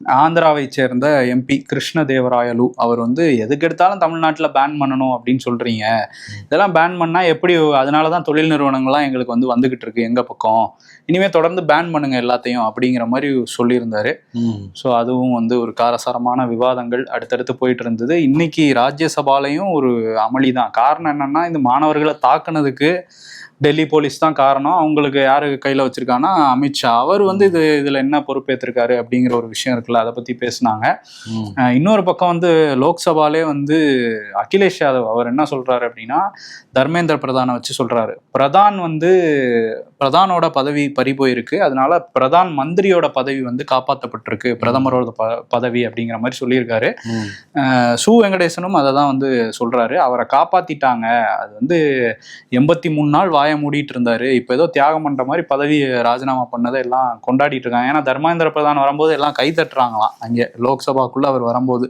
ஆந்திராவை சேர்ந்த எம்பி கிருஷ்ணதேவராயலு அவர் வந்து எதுக்கு எடுத்தாலும் தமிழ்நாட்டில் பேன் பண்ணணும் அப்படின்னு சொல்றீங்க, இதெல்லாம் பேன் பண்ணா எப்படி, அதனாலதான் தொழில் நிறுவனங்கள்லாம் எங்களுக்கு வந்து வந்துகிட்டு இருக்கு எங்க பக்கம், இனிமே தொடர்ந்து பேன் பண்ணுங்க எல்லாத்தையும் அப்படிங்கிற மாதிரி சொல்லியிருந்தாரு. ஸோ அதுவும் வந்து ஒரு காரசாரமான விவாதங்கள் அடுத்தடுத்து போயிட்டு இருந்தது. இன்னைக்கு ராஜ்யசபாலையும் ஒரு அமளி தான். காரணம் என்னன்னா, இந்த மாணவர்களை தாக்குனதுக்கு டெல்லி போலீஸ் தான் காரணம். அவங்களுக்கு யாரு கையில வச்சிருக்காங்கன்னா அமித்ஷா. அவர் வந்து இதுல என்ன பொறுப்பேற்றிருக்காரு அப்படிங்கிற ஒரு விஷயம் இருக்குல்ல, அதை பத்தி பேசினாங்க. இன்னொரு பக்கம் வந்து லோக்சபாலே வந்து அகிலேஷ் யாதவ் அவர் என்ன சொல்றாரு அப்படின்னா, தர்மேந்திர பிரதானை வச்சு சொல்றாரு, பிரதானோட பதவி பறி போயிருக்கு, அதனால பிரதான் மந்திரியோட பதவி வந்து காப்பாற்றப்பட்டிருக்கு, பிரதமரோட பதவி அப்படிங்கிற மாதிரி சொல்லியிருக்காரு. சு வெங்கடேசனும் அதை தான் வந்து சொல்றாரு, அவரை காப்பாத்திட்டாங்க, அது வந்து 83 நாள் வாய மூடிட்டு இருந்தாரு, இப்ப ஏதோ தியாகம் பண்ற மாதிரி பதவி ராஜினாமா பண்ணதை எல்லாம் கொண்டாடிட்டு இருக்காங்க. ஏன்னா தர்மேந்திர பிரதான் வரும்போது எல்லாம் கை தட்டுறாங்களாம், அங்கே லோக்சபாக்குள்ள அவர் வரும்போது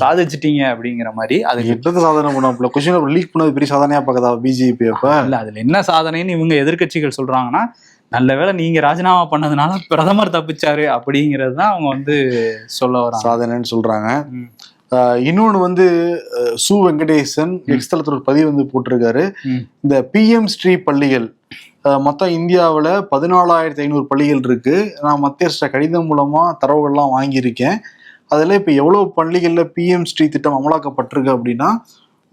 சாதிச்சிட்டீங்க அப்படிங்கிற மாதிரி. அது சாதனை பண்ண கொஸ்டின் லீக் பண்ணது பெரிய சாதனையா பார்க்கதா பிஜேபி? இல்ல, அதுல என்ன சாதனைன்னு இவங்க எதிர்கட்சிகள் சொல்றாங்கன்னா, நல்ல வேளை நீங்க ராஜினாமா பண்ணதுனால பிரதமர் தப்பிச்சாரு அப்படிங்கிறது தான் அவங்க வந்து சொல்ல வராங்க, சாதனைன்னு சொல்றாங்க. இன்னொன்று வந்து சு வெங்கடேசன் எக்ஸ்தலத்தில் ஒரு பதிவு வந்து போட்டிருக்காரு. இந்த PM ஸ்ரீ பள்ளிகள் மொத்தம் இந்தியாவில் 14,500 பள்ளிகள் இருக்கு. நான் மத்திய அரசு கடிதம் மூலமா தரவுகள்லாம் வாங்கியிருக்கேன். அதில் இப்போ எவ்வளோ பள்ளிகளில் PM ஸ்ரீ திட்டம் அமலாக்கப்பட்டிருக்கு அப்படின்னா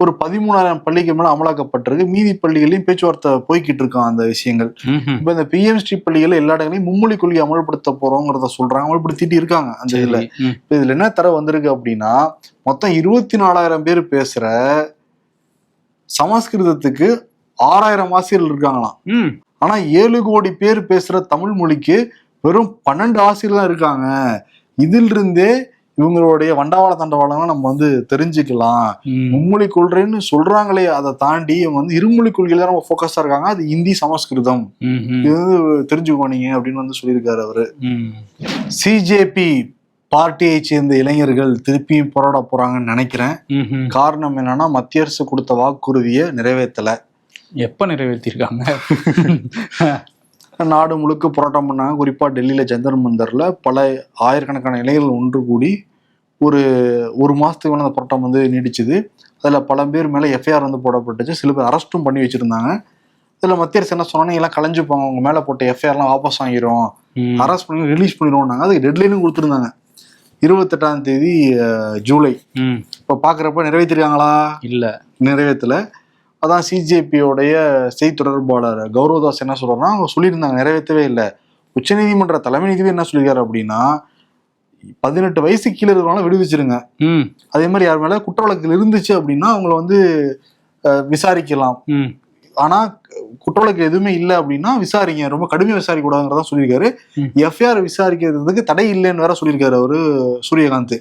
ஒரு 13,000 பள்ளிக்கு மேலே அமலாக்கப்பட்டிருக்கு. மீதி பள்ளிகளையும் பேச்சுவார்த்தை போய்கிட்டு இருக்கான் அந்த விஷயங்கள். இப்போ இந்த PM ஸ்ரீ பள்ளிகள் எல்லா இடங்களையும் மும்மொழி கொள்கை அமல்படுத்த போறோங்கிறத சொல்றாங்க, அமல்படுத்திட்டு இருக்காங்க. அந்த இதுல இப்போ இதுல என்ன தர வந்திருக்கு அப்படின்னா, மொத்தம் 24,000 பேர் பேசுற சமஸ்கிருதத்துக்கு 6,000 ஆசிரியர்கள் இருக்காங்களாம். ஆனா 7 கோடி பேர் பேசுற தமிழ் மொழிக்கு வெறும் 12 ஆசிரியர் தான் இருக்காங்க. இதில் இருந்தே இவங்களுடைய வண்டாவாள தண்டவாளம் நம்ம வந்து தெரிஞ்சுக்கலாம். மும்மொழி கொள்கைன்னு சொல்றாங்களே, அதை தாண்டி இவங்க வந்து இருமொழி கொள்கையில ரொம்ப போக்கஸா இருக்காங்க. அது ஹிந்தி சமஸ்கிருதம், இது வந்து தெரிஞ்சுக்கோனீங்க அப்படின்னு வந்து சொல்லியிருக்காரு அவரு. CJP பார்ட்டியை சேர்ந்த இளைஞர்கள் திருப்பியும் போராட போறாங்கன்னு நினைக்கிறேன். காரணம் என்னன்னா, மத்திய அரசு கொடுத்த வாக்குறுதியை நிறைவேற்றல. எப்ப நிறைவேற்றிருக்காங்க? நாடு முழுக்க போராட்டம் பண்ணாங்க. குறிப்பா டெல்லியில ஜந்தர் மந்தர்ல பல ஆயிரக்கணக்கான இளைஞர்கள் ஒன்று கூடி ஒரு மாசத்துக்கு மேலே அந்த போராட்டம் வந்து நீடிச்சுது. அதுல பல பேர் மேல FIR வந்து போடப்பட்டுச்சு, சில பேர் அரெஸ்டும் பண்ணி வச்சிருந்தாங்க. இதுல மத்திய அரசு என்ன சொன்னாங்க, எல்லாம் கலைஞ்சுப்பாங்க, உங்க மேல போட்ட FIRலாம் வாபஸ் வாங்கிரும், அரெஸ்ட் பண்ணி ரிலீஸ் பண்ணிடுவோம்னாங்க. அதுக்கு டெட்லைனும் கொடுத்துருந்தாங்க, 28ஆம் தேதி ஜூலை. இப்ப பாக்குறப்ப நிறைவேற்றிருக்காங்களா? இல்ல, நிறைவேற்றல. அதான் CJPயோடைய செய்தி தொடர்பாளர் கௌரவதாஸ் என்ன சொல்றாருன்னா, அவங்க சொல்லியிருந்தாங்க நிறைவேற்றவே இல்லை. உச்சநீதிமன்ற தலைமை நீதிபதி என்ன சொல்லியிருக்காரு அப்படின்னா, 18 வயசு கீழே இருக்கிறவங்க விடுவிச்சிருங்க. அதே மாதிரி யார் மேல குற்ற வழக்குகள் இருந்துச்சு அப்படின்னா அவங்கள வந்து விசாரிக்கலாம். ஆனா குற்ற வழக்கு எதுவுமே இல்லை அப்படின்னா விசாரிங்க, ரொம்ப கடுமையா விசாரிக்க கூடாதுங்கிறதா சொல்லியிருக்காரு. FIR விசாரிக்கிறதுக்கு தடை இல்லைன்னு வேற சொல்லியிருக்காரு அவரு சூரியகாந்த்.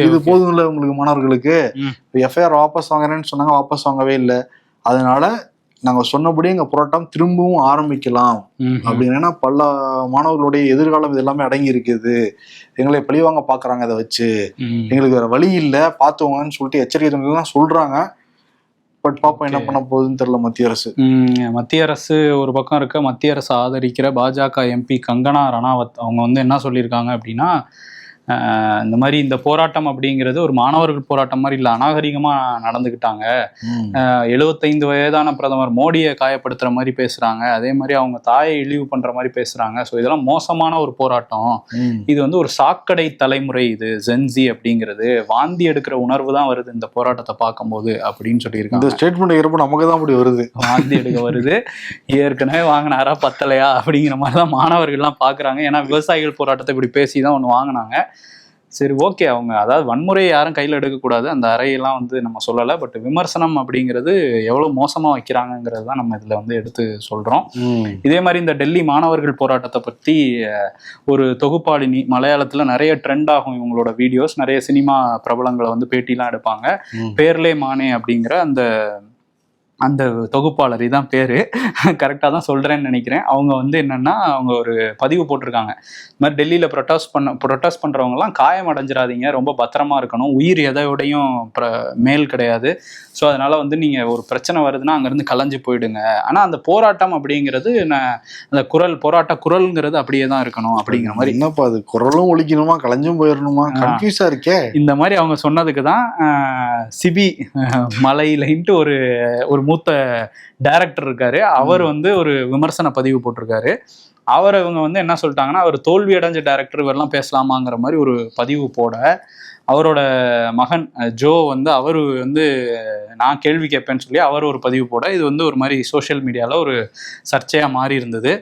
இது போதும் இல்லை உங்களுக்கு மாணவர்களுக்கு, FIR வாபஸ் வாங்குறேன்னு சொன்னாங்க, வாபஸ் வாங்கவே இல்லை. அதனால நாங்க சொன்னபடி எங்க போராட்டம் திரும்பவும் ஆரம்பிக்கலாம் அப்படின்னா, பல மாணவர்களுடைய எதிர்காலம் இது எல்லாமே அடங்கி இருக்குது, எங்களை பழிவாங்க பாக்குறாங்க, அதை வச்சு எங்களுக்கு வேற வழி இல்லை, பாத்துவாங்கன்னு சொல்லிட்டு எச்சரிக்கை சொல்றாங்க. பட் பாப்போம் என்ன பண்ண போகுதுன்னு தெரியல மத்திய அரசு. மத்திய அரசு ஒரு பக்கம் இருக்க, மத்திய அரசு ஆதரிக்கிற பாஜக MP கங்கனா ரணாவத் அவங்க வந்து என்ன சொல்லியிருக்காங்க அப்படின்னா, இந்த மாதிரி இந்த போராட்டம் அப்படிங்கிறது ஒரு மாணவர்கள் போராட்டம் மாதிரி இல்லை, அநாகரிகமா நடந்துக்கிட்டாங்க. 75 வயதான பிரதமர் மோடியை காயப்படுத்துற மாதிரி பேசுறாங்க, அதே மாதிரி அவங்க தாயை இழிவு பண்ற மாதிரி பேசுறாங்க. ஸோ இதெல்லாம் மோசமான ஒரு போராட்டம், இது வந்து ஒரு சாக்கடை தலைமுறை, இது ஜென்சி அப்படிங்கிறது, வாந்தி எடுக்கிற உணர்வு தான் வருது இந்த போராட்டத்தை பார்க்கும்போது அப்படின்னு சொல்லியிருக்காங்க. இந்த ஸ்டேட்மெண்ட் இருப்ப நமக்கு தான் அப்படி வருது, வாந்தி எடுக்க வருது. ஏற்கனவே வாங்கினாரா பத்தலையா அப்படிங்கிற மாதிரி தான் மாணவர்கள்லாம் பாக்குறாங்க. ஏன்னா விவசாயிகள் போராட்டத்தை இப்படி பேசிதான் ஒன்று வாங்கினாங்க. சரி, ஓகே, அவங்க அதாவது வன்முறையை யாரும் கையில் எடுக்கக்கூடாது, அந்த அறையெல்லாம் வந்து நம்ம சொல்லலை. பட் விமர்சனம் அப்படிங்கிறது எவ்வளோ மோசமாக வைக்கிறாங்கிறது தான் நம்ம இதில் வந்து எடுத்து சொல்கிறோம். இதே மாதிரி இந்த டெல்லி மாணவர்கள் போராட்டத்தை பற்றி ஒரு தொகுப்பாளினி மலையாளத்தில் நிறைய ட்ரெண்ட் ஆகும் இவங்களோட வீடியோஸ், நிறைய சினிமா பிரபலங்களை வந்து பேட்டிலாம் எடுப்பாங்க. பேர்லே மானே அப்படிங்கிற அந்த அந்த தொகுப்பாளர் இதான் பேரு, கரெக்டாக தான் சொல்றேன்னு நினைக்கிறேன். அவங்க வந்து என்னன்னா அவங்க ஒரு பதிவு போட்டிருக்காங்க, இந்த மாதிரி டெல்லியில ப்ரொட்டஸ்ட் பண்றவங்கலாம் காயம் அடைஞ்சிடாதீங்க, ரொம்ப பத்திரமா இருக்கணும், உயிர் எதையோடையும் மேல் கிடையாது. ஸோ அதனால வந்து நீங்க ஒரு பிரச்சனை வருதுன்னா அங்கிருந்து கலைஞ்சு போயிடுங்க. ஆனா அந்த போராட்டம் அப்படிங்கிறது அந்த போராட்ட குரல்ங்கிறது அப்படியே தான் இருக்கணும் அப்படிங்கிற மாதிரி. என்னப்பா அது, குரலும் ஒழிக்கணுமா கலைஞ்சும் போயிடணுமா, கன்ஃபியூஸா இருக்கே. இந்த மாதிரி அவங்க சொன்னதுக்கு தான் சிபி மலையிலன்ட்டு ஒரு மூத்த டைரக்டர் இருக்காரு, அவர் வந்து ஒரு விமர்சன பதிவு போட்டிருக்காரு. அவரை இவங்க வந்து என்ன சொல்லிட்டாங்கன்னா, அவர் தோல்வி அடைஞ்ச டைரக்டர் இவரெல்லாம் பேசலாமாங்கிற மாதிரி ஒரு பதிவு போட, அவரோட மகன் ஜோ வந்து அவரு வந்து நான் கேள்வி கேட்பேன்னு சொல்லி அவர் ஒரு பதிவு போட, இது வந்து ஒரு மாதிரி சோஷியல் மீடியாவில் ஒரு சர்ச்சையாக மாறி இருந்தது.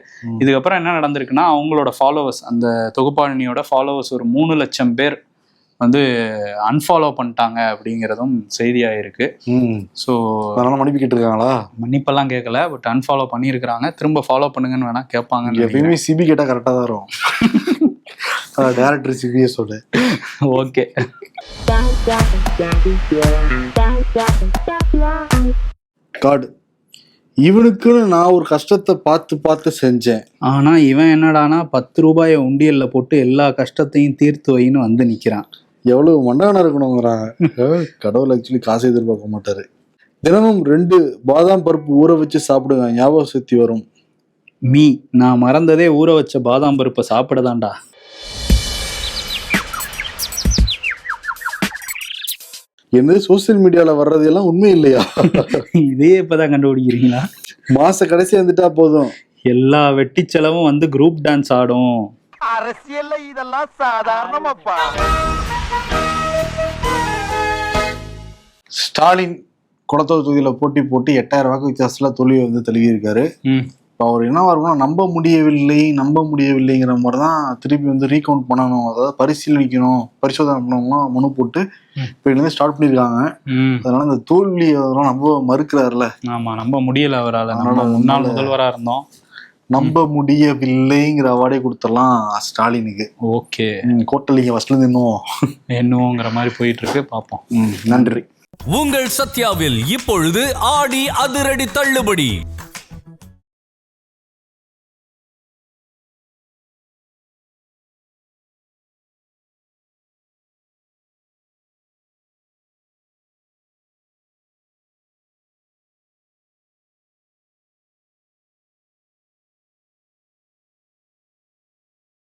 இதுக்கப்புறம் என்ன நடந்திருக்குன்னா, அவங்களோட ஃபாலோவர்ஸ், அந்த தொகுப்பாளினியோட ஃபாலோவர்ஸ் ஒரு 3 லட்சம் பேர் வந்து அன்ஃபாலோ பண்ணிட்டாங்க அப்படிங்கிறதும் செய்தியாயிருக்கு. ஸோ அதனால மன்னிப்பு கேட்டிருக்காங்களா? மன்னிப்பெல்லாம் கேட்கல, பட் அன்ஃபாலோ பண்ணியிருக்கிறாங்க. திரும்ப ஃபாலோ பண்ணுங்கன்னு வேணா கேட்பாங்க. எப்பயுமே சிபி கேட்டால் கரெக்டாக தான் வரும். டைரக்டர் சிபியை சொல்லு. ஓகே. காட், இவனுக்குன்னு நான் ஒரு கஷ்டத்தை பார்த்து செஞ்சேன், ஆனா இவன் என்னடானா 10 ரூபாயை உண்டியல்ல போட்டு எல்லா கஷ்டத்தையும் தீர்த்து வைன்னு வந்து நிக்கிறான். எவ்வளவு மண்டகனா இருக்கணுங்கிறாங்க. கடவுள் ஆக்சுவலி காசு எதிர்பார்க்க மாட்டாரு. தினமும் 2 பாதாம் பருப்பு ஊற வச்சு சாப்பிடுங்க, ஞாபக சக்தி வரும். நான் மறந்ததே ஊற வச்ச பாதாம் பருப்பை சாப்பிடதான்டா. என்னது சோசியல் மீடியால வர்றது எல்லாம் உண்மை இல்லையா? இதே இப்பதான் கண்டுபிடிக்கிறீங்களா? மாச கடைசி வந்துட்டா போதும், எல்லா வெட்டி செலவும் வந்து குரூப் டான்ஸ் ஆடும். அரசியல்ல இதெல்லாம் சாதாரணமாப்பா. ஸ்டாலின் குளத்தூர் தொகுதியில போட்டி போட்டு 8000 வாக்கு வித்தியாசத்துல தோல்வியை வந்து தழுவி இருக்காரு. இப்போ அவர் என்ன வரும்னா, நம்ப முடியவில்லைங்கிற மாதிரி தான் திருப்பி வந்து ரீகவுண்ட் பண்ணணும், அதாவது பரிசோதனை பண்ணணும்னா மனு போட்டு இப்போ இருந்து ஸ்டார்ட் பண்ணியிருக்காங்க. அதனால இந்த தோல்வி அதெல்லாம் நம்ப மறுக்கிறாருல. ஆமா, நம்ப முடியல அவரால். முன்னாள் முதல்வராக இருந்தோம், நம்ப முடியவில்லைங்கிற அவார்டே கொடுத்துடலாம் ஸ்டாலினுக்கு. ஓகே, கோட்டலிங்க ஃபர்ஸ்ட்ல இருந்து என்னவோங்கிற மாதிரி போயிட்டு இருக்கு, பார்ப்போம். நன்றி. உங்கள் சத்யாவில் இப்பொழுது ஆடி அதிரடி தள்ளுபடி.